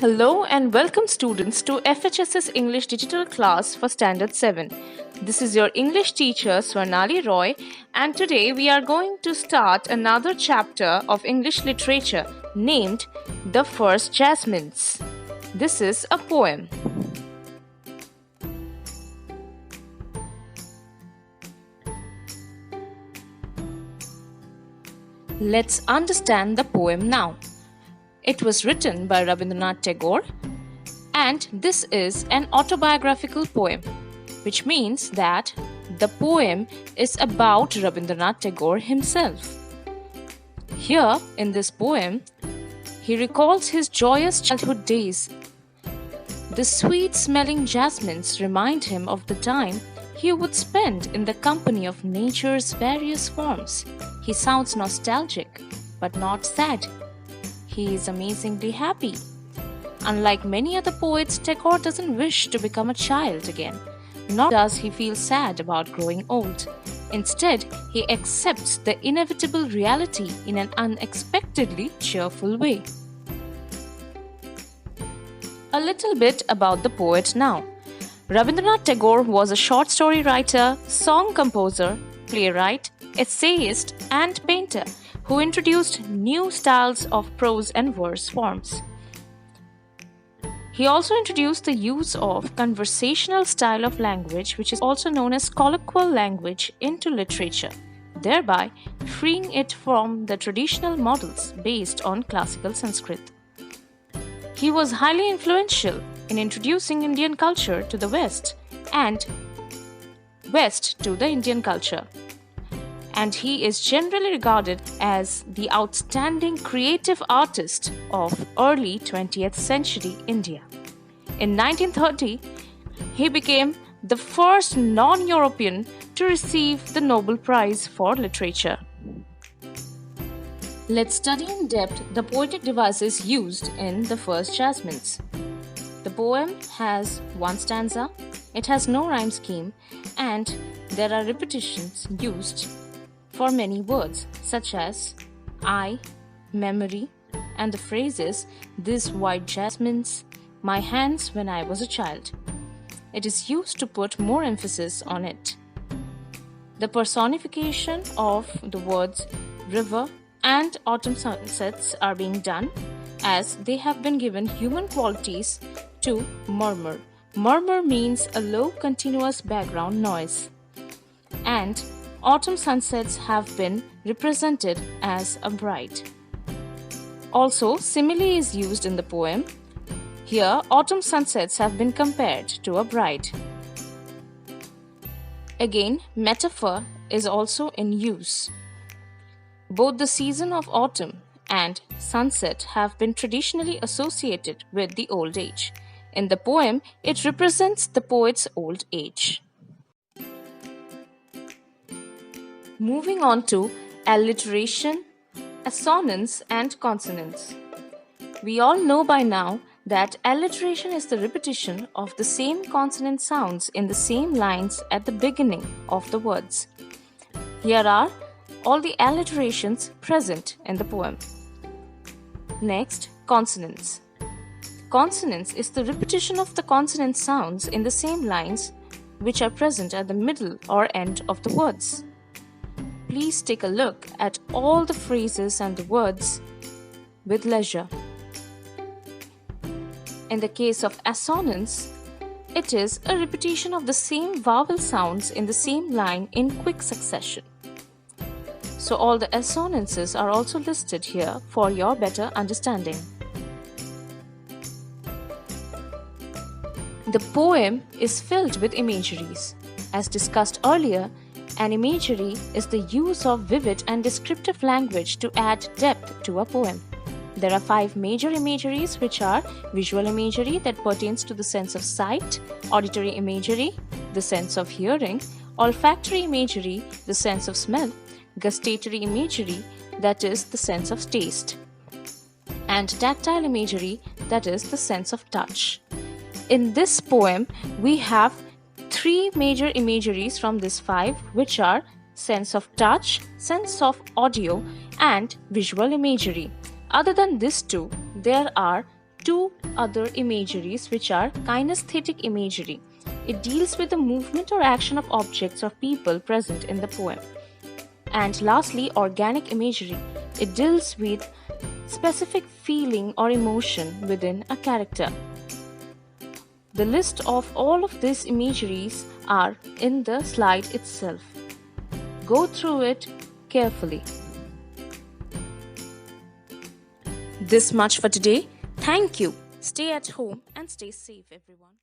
Hello and welcome students to FHS's English digital class for Standard 7. This is your English teacher Swarnali Roy, and today we are going to start another chapter of English literature named The First Jasmines. This is a poem. Let's understand the poem now. It was written by Rabindranath Tagore, and this is an autobiographical poem, which means that the poem is about Rabindranath Tagore himself. Here in this poem, he recalls his joyous childhood days. The sweet-smelling jasmines remind him of the time he would spend in the company of nature's various forms. He sounds nostalgic, but not sad. He is amazingly happy. Unlike many other poets, Tagore doesn't wish to become a child again, nor does he feel sad about growing old. Instead, he accepts the inevitable reality in an unexpectedly cheerful way. A little bit about the poet now. Rabindranath Tagore was a short story writer, song composer, playwright, essayist, and painter who introduced new styles of prose and verse forms. He also introduced the use of conversational style of language, which is also known as colloquial language, into literature, thereby freeing it from the traditional models based on classical Sanskrit. He was highly influential in introducing Indian culture to the West and West to the Indian culture. And he is generally regarded as the outstanding creative artist of early 20th century India. In 1930, he became the first non-European to receive the Nobel Prize for Literature. Let's study in depth the poetic devices used in The First Jasmines. The poem has one stanza, it has no rhyme scheme, and there are repetitions used for many words such as I, memory, and the phrases "these white jasmines, my hands when I was a child." It is used to put more emphasis on it. The personification of the words river and autumn sunsets are being done as they have been given human qualities to murmur. Murmur means a low continuous background noise, and autumn sunsets have been represented as a bride. Also, simile is used in the poem. Here, autumn sunsets have been compared to a bride. Again, metaphor is also in use. Both the season of autumn and sunset have been traditionally associated with the old age. In the poem, it represents the poet's old age. Moving on to alliteration, assonance, and consonance. We all know by now that alliteration is the repetition of the same consonant sounds in the same lines at the beginning of the words. Here are all the alliterations present in the poem. Next, consonance. Consonance is the repetition of the consonant sounds in the same lines which are present at the middle or end of the words. Please take a look at all the phrases and the words with leisure. In the case of assonance, it is a repetition of the same vowel sounds in the same line in quick succession. So all the assonances are also listed here for your better understanding. The poem is filled with imageries. As discussed earlier, an imagery is the use of vivid and descriptive language to add depth to a poem. There are 5 major imageries, which are visual imagery that pertains to the sense of sight, auditory imagery, the sense of hearing, olfactory imagery, the sense of smell, gustatory imagery, that is the sense of taste, and tactile imagery, that is the sense of touch. In this poem, we have 3 major imageries from these 5, which are sense of touch, sense of audio, and visual imagery. Other than these 2, there are two other imageries, which are kinesthetic imagery. It deals with the movement or action of objects or people present in the poem. And lastly, organic imagery. It deals with specific feeling or emotion within a character. The list of all of these imageries are in the slide itself. Go through it carefully. This much for today. Thank you. Stay at home and stay safe, everyone.